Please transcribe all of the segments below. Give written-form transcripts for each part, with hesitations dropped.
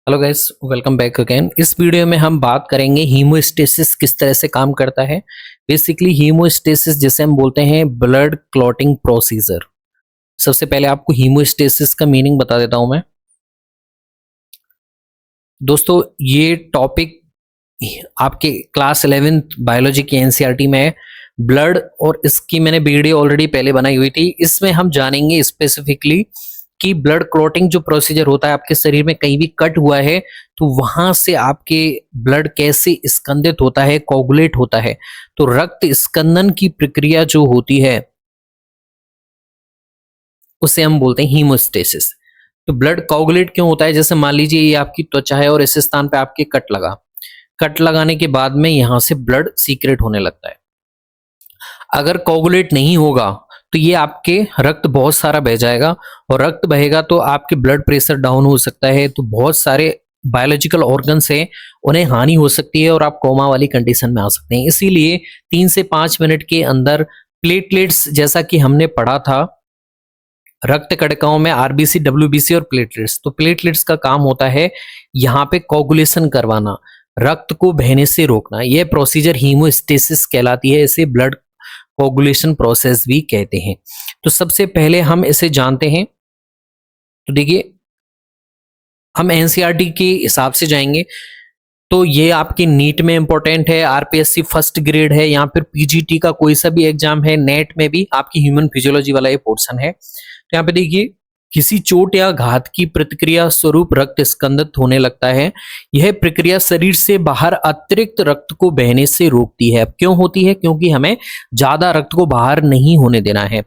Hello guys, welcome back again. इस video में हम बात करेंगे हीमोस्टेसिस किस तरह से काम करता है। बेसिकली हीमोस्टेसिस जिसे हम बोलते हैं ब्लड क्लॉटिंग प्रोसीजर। सबसे पहले आपको हीमोस्टेसिस का मीनिंग बता देता हूं मैं। दोस्तों, ये टॉपिक आपके क्लास 11th बायोलॉजी की एनसीईआरटी में है। ब्लड और इसकी मैंने वीडियो ऑलरेडी पहले बनाई हुई थी। इसमें हम जानेंगे स्पेसिफिकली कि ब्लड क्लॉटिंग जो प्रोसीजर होता है, आपके शरीर में कहीं भी कट हुआ है तो वहां से आपके ब्लड कैसे स्कंदित होता है, कोगुलेट होता है। तो रक्त स्कंदन की प्रक्रिया जो होती है उसे हम बोलते हैं हीमोस्टेसिस। तो ब्लड कोगुलेट क्यों होता है? जैसे मान लीजिए ये आपकी त्वचा है और इस स्थान पे आपके कट लगाने के बाद में यहां से ब्लड सीक्रेट होने लगता है। अगर कोगुलेट नहीं होगा तो ये आपके रक्त बहुत सारा बह जाएगा, और रक्त बहेगा तो आपके ब्लड प्रेशर डाउन हो सकता है। तो बहुत सारे बायोलॉजिकल ऑर्गन्स हैं, उन्हें हानि हो सकती है और आप कोमा वाली कंडीशन में आ सकते हैं। इसीलिए 3 से 5 मिनट के अंदर प्लेटलेट्स, जैसा कि हमने पढ़ा था रक्त कणिकाओं में आरबीसी, डब्ल्यूबीसी और प्लेटलेट्स। तो प्लेटलेट्स का काम होता है यहाँ पे कोगुलेशन करवाना, रक्त को बहने से रोकना। यह प्रोसीजर हीमोस्टेसिस कहलाती है। इसे ब्लड कोगुलेशन प्रोसेस भी कहते हैं। तो सबसे पहले हम इसे जानते हैं। तो देखिए, हम एनसीईआरटी के हिसाब से जाएंगे तो ये आपकी नीट में इंपॉर्टेंट है, आरपीएससी फर्स्ट ग्रेड है, या फिर पीजीटी का कोई सा भी एग्जाम है, नेट में भी आपकी ह्यूमन फिजियोलॉजी वाला ये पोर्शन है। तो यहाँ पे देखिए, किसी चोट या घात की प्रतिक्रिया स्वरूप रक्त स्कंदित होने लगता है। यह प्रक्रिया शरीर से बाहर अतिरिक्त रक्त को बहने से रोकती है। अब क्यों होती है? क्योंकि हमें ज्यादा रक्त को बाहर नहीं होने देना है।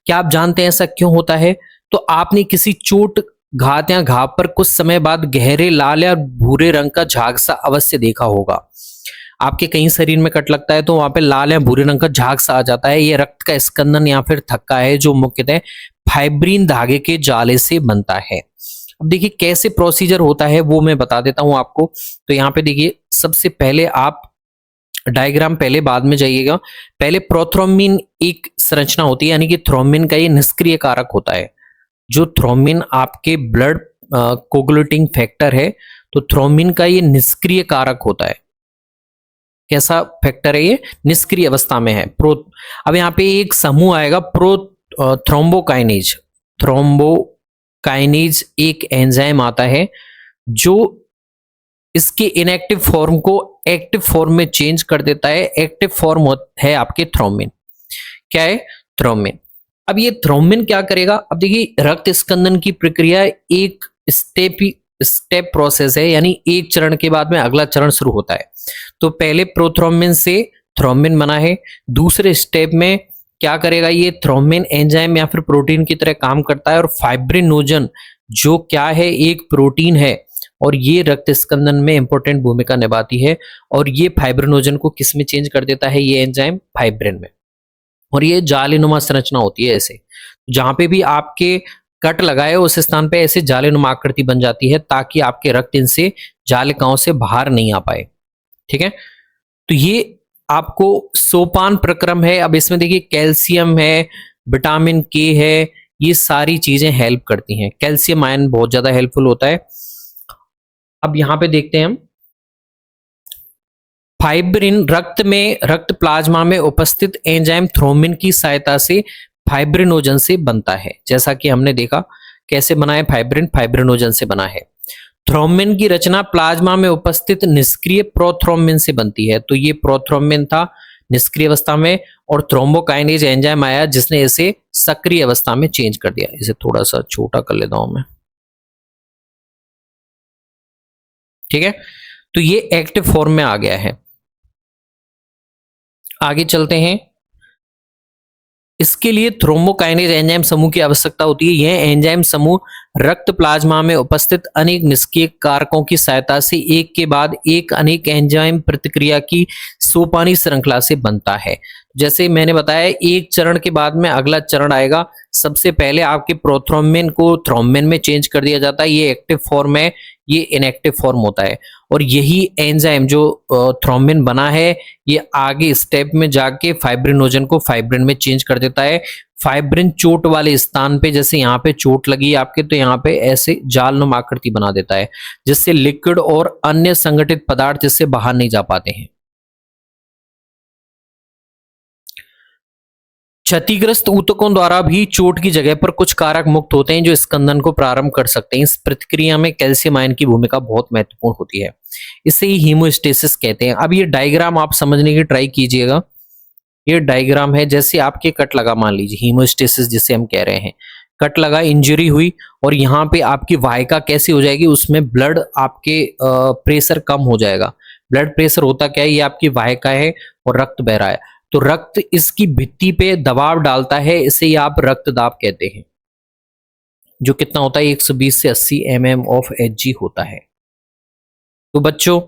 क्या आप जानते हैं ऐसा क्यों होता है? तो आपने किसी चोट, घात या घाव पर कुछ समय बाद गहरे लाल या भूरे रंग का झाग सा अवश्य देखा होगा। आपके कहीं शरीर में कट लगता है तो वहां पे लाल या भूरे रंग का झाग सा आ जाता है। ये रक्त का स्कंदन या फिर थक्का है, जो मुख्यतः फाइब्रिन धागे के जाले से बनता है। अब देखिए कैसे प्रोसीजर होता है वो मैं बता देता हूं आपको। तो यहाँ पे देखिए, सबसे पहले आप डायग्राम पहले बाद में जाइएगा। पहले प्रोथ्रोम्बिन एक संरचना होती है, यानी कि थ्रोम्बिन का ये निष्क्रिय कारक होता है। जो थ्रोम्बिन आपके ब्लड कोगुलेटिंग फैक्टर है, तो थ्रोम्बिन का ये निष्क्रिय कारक होता है। कैसा फैक्टर है ये? निष्क्रिय अवस्था में है। अब यहाँ पे एक समूह आएगा थ्रोम्बोकाइनेज। थ्रोम्बोकाइनेज एक एंजाइम आता है जो इसके इनएक्टिव फॉर्म को एक्टिव फॉर्म में चेंज कर देता है। एक्टिव फॉर्म है आपके थ्रोम्बिन। क्या है? थ्रोम्बिन। अब ये थ्रोम्बिन क्या करेगा? अब देखिए, रक्त स्कंदन की प्रक्रिया एक स्टेप प्रोसेस है, यानी एक चरण के बाद में अगला चरण शुरू होता है। तो पहले प्रोथ्रोम्बिन से थ्रोम्बिन बना है। दूसरे स्टेप में क्या करेगा? ये थ्रोम्बिन एंजाइम या फिर प्रोटीन की तरह काम करता है, और फाइब्रिनोजन जो क्या है, एक प्रोटीन है, और ये रक्त स्कंदन में इंपॉर्टेंट भूमिका निभाती है। और ये फाइब्रिनोजन को किस में चेंज कर देता है? ये एंजाइम फाइब्रिन में। और ये जालीनुमा संरचना होती है। ऐसे जहां पे भी आपके कट लगाए उस स्थान पे ऐसे जालीनुमा आकृति बन जाती है, ताकि आपके रक्त इनसे जालिकाओं से बाहर नहीं आ पाए। ठीक है, तो ये आपको सोपान प्रक्रम है। अब इसमें देखिए, कैल्शियम है, विटामिन के है, ये सारी चीजें हेल्प करती हैं। कैल्शियम आयन बहुत ज्यादा हेल्पफुल होता है। अब यहां पे देखते हैं हम, फाइब्रिन रक्त प्लाज्मा में उपस्थित एंजाइम थ्रोम्बिन की सहायता से फाइब्रिनोजन से बनता है। जैसा कि हमने देखा कैसे बना है, फाइब्रिनोजन से बना है। थ्रोम्बिन की रचना प्लाज्मा में उपस्थित निष्क्रिय प्रोथ्रोम्बिन से बनती है। तो ये प्रोथ्रोम्बिन था निष्क्रिय अवस्था में, और थ्रोम्बोकाइनेज एंजाइम आया जिसने इसे सक्रिय अवस्था में चेंज कर दिया। इसे थोड़ा सा छोटा कर लेता हूं मैं। ठीक है, तो ये एक्टिव फॉर्म में आ गया है। आगे चलते हैं। इसके लिए थ्रोम्बोकाइनेज एंजाइम समूह की आवश्यकता होती है। यह एंजाइम समूह रक्त प्लाज्मा में उपस्थित अनेक निष्क्रिय कारकों की सहायता से एक के बाद एक अनेक एंजाइम प्रतिक्रिया की सोपानी श्रृंखला से बनता है। जैसे मैंने बताया, एक चरण के बाद में अगला चरण आएगा। सबसे पहले आपके प्रोथ्रोम्बिन को थ्रोम्बिन में चेंज कर दिया जाता है। ये एक्टिव फॉर्म है, ये इनएक्टिव फॉर्म होता है। और यही एंजाइम जो थ्रोम्बिन बना है, ये आगे स्टेप में जाके फाइब्रिनोजन को फाइब्रिन में चेंज कर देता है। फाइब्रिन चोट वाले स्थान पे, जैसे यहाँ पे चोट लगी आपके, तो यहाँ पे ऐसे जालनुमा आकृति बना देता है, जिससे लिक्विड और अन्य संगठित पदार्थ इससे बाहर नहीं जा पाते हैं। क्षतिग्रस्त ऊतकों द्वारा भी चोट की जगह पर कुछ कारक मुक्त होते हैं जो स्कंदन को प्रारंभ कर सकते हैं। इस प्रतिक्रिया में कैल्शियम आयन की भूमिका बहुत महत्वपूर्ण होती है, इसे ही हीमोस्टेसिस कहते हैं। अब ये डायग्राम आप समझने की ट्राई कीजिएगा। ये डायग्राम है, जैसे आपके कट लगा, मान लीजिए हीमोस्टेसिस जिसे हम कह रहे हैं, कट लगा, इंजरी हुई, और यहाँ पे आपकी वाहिका कैसी हो जाएगी, उसमें ब्लड आपके प्रेशर कम हो जाएगा। ब्लड प्रेशर होता क्या है, ये आपकी वाहिका है और रक्त बह रहा है, तो रक्त इसकी भित्ति पे दबाव डालता है, इसे ही आप रक्तदाब कहते हैं, जो कितना होता है 120 से 80 mm ऑफ Hg होता है। तो बच्चों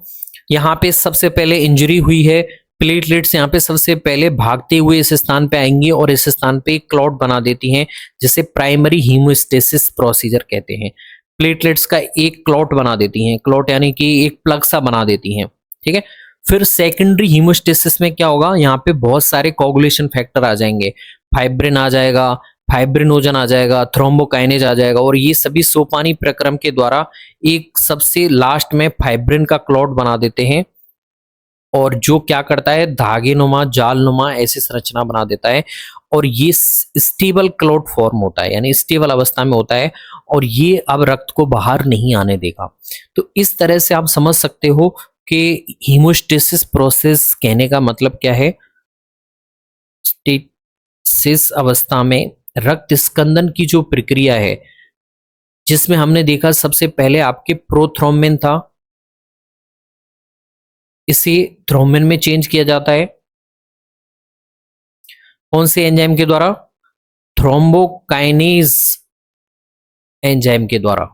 यहाँ पे सबसे पहले इंजरी हुई है, प्लेटलेट्स यहाँ पे सबसे पहले भागते हुए इस स्थान पे आएंगी और इस स्थान पे एक क्लॉट बना देती हैं, जिसे प्राइमरी हीमोस्टेसिस प्रोसीजर कहते हैं। प्लेटलेट्स का एक क्लॉट बना देती हैं, क्लॉट यानी कि एक प्लग सा बना देती हैं, ठीक है। फिर सेकेंडरी हीमोस्टेसिस में क्या होगा, यहाँ पे बहुत सारे कोगुलेशन फैक्टर आ जाएंगे, फाइब्रिन आ जाएगा, फाइब्रिनोजन आ जाएगा, थ्रोम्बोकाइनेज आ जाएगा, और ये सभी सोपानी प्रक्रम के द्वारा एक सबसे लास्ट में फाइब्रिन का क्लॉट बना देते हैं, और जो क्या करता है, धागे नुमा, जाल नुमा ऐसी संरचना बना देता है, और ये स्टेबल क्लॉट फॉर्म होता है, यानी स्टेबल अवस्था में होता है, और ये अब रक्त को बाहर नहीं आने देगा। तो इस तरह से आप समझ सकते हो कि हीमोस्टेसिस प्रोसेस कहने का मतलब क्या है। स्टेसिस अवस्था में रक्त स्कंदन की जो प्रक्रिया है, जिसमें हमने देखा सबसे पहले आपके प्रोथ्रोम्बिन था, इसे थ्रोम्बिन में चेंज किया जाता है, कौन से एंजाइम के द्वारा, थ्रोम्बोकाइनेज एंजाइम के द्वारा,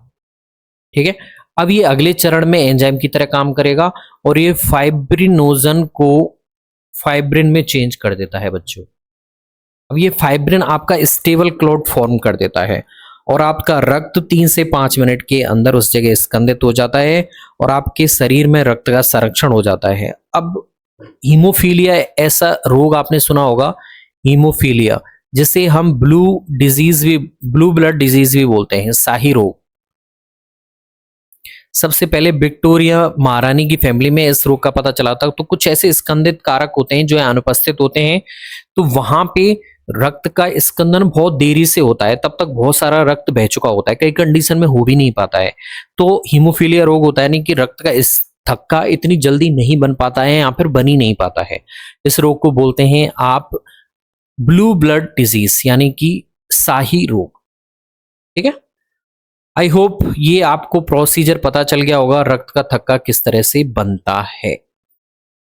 ठीक है। अब ये अगले चरण में एंजाइम की तरह काम करेगा और ये फाइब्रिनोजन को फाइब्रिन में चेंज कर देता है बच्चों। अब ये फाइब्रिन आपका स्टेबल क्लॉट फॉर्म कर देता है और आपका रक्त 3 से 5 मिनट के अंदर उस जगह स्कंदित हो जाता है और आपके शरीर में रक्त का संरक्षण हो जाता है। अब हीमोफीलिया ऐसा रोग आपने सुना होगा, हीमोफीलिया, जिसे हम ब्लू ब्लड डिजीज भी बोलते हैं, शाही रोग। सबसे पहले विक्टोरिया महारानी की फैमिली में इस रोग का पता चला था। तो कुछ ऐसे स्कंदित कारक होते हैं जो अनुपस्थित होते हैं, तो वहां पे रक्त का स्कंदन बहुत देरी से होता है, तब तक बहुत सारा रक्त बह चुका होता है, कई कंडीशन में हो भी नहीं पाता है। तो हीमोफीलिया रोग होता है, नहीं कि रक्त का इस थक्का इतनी जल्दी नहीं बन पाता है या फिर बन ही नहीं पाता है। इस रोग को बोलते हैं आप ब्लू ब्लड डिजीज, यानी कि शाही रोग, ठीक है। आई होप ये आपको प्रोसीजर पता चल गया होगा, रक्त का थक्का किस तरह से बनता है।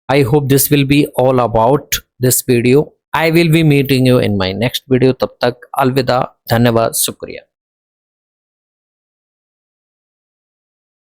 I hope this will be all about this video. I will be meeting you in my next video. तब तक अलविदा, धन्यवाद, शुक्रिया।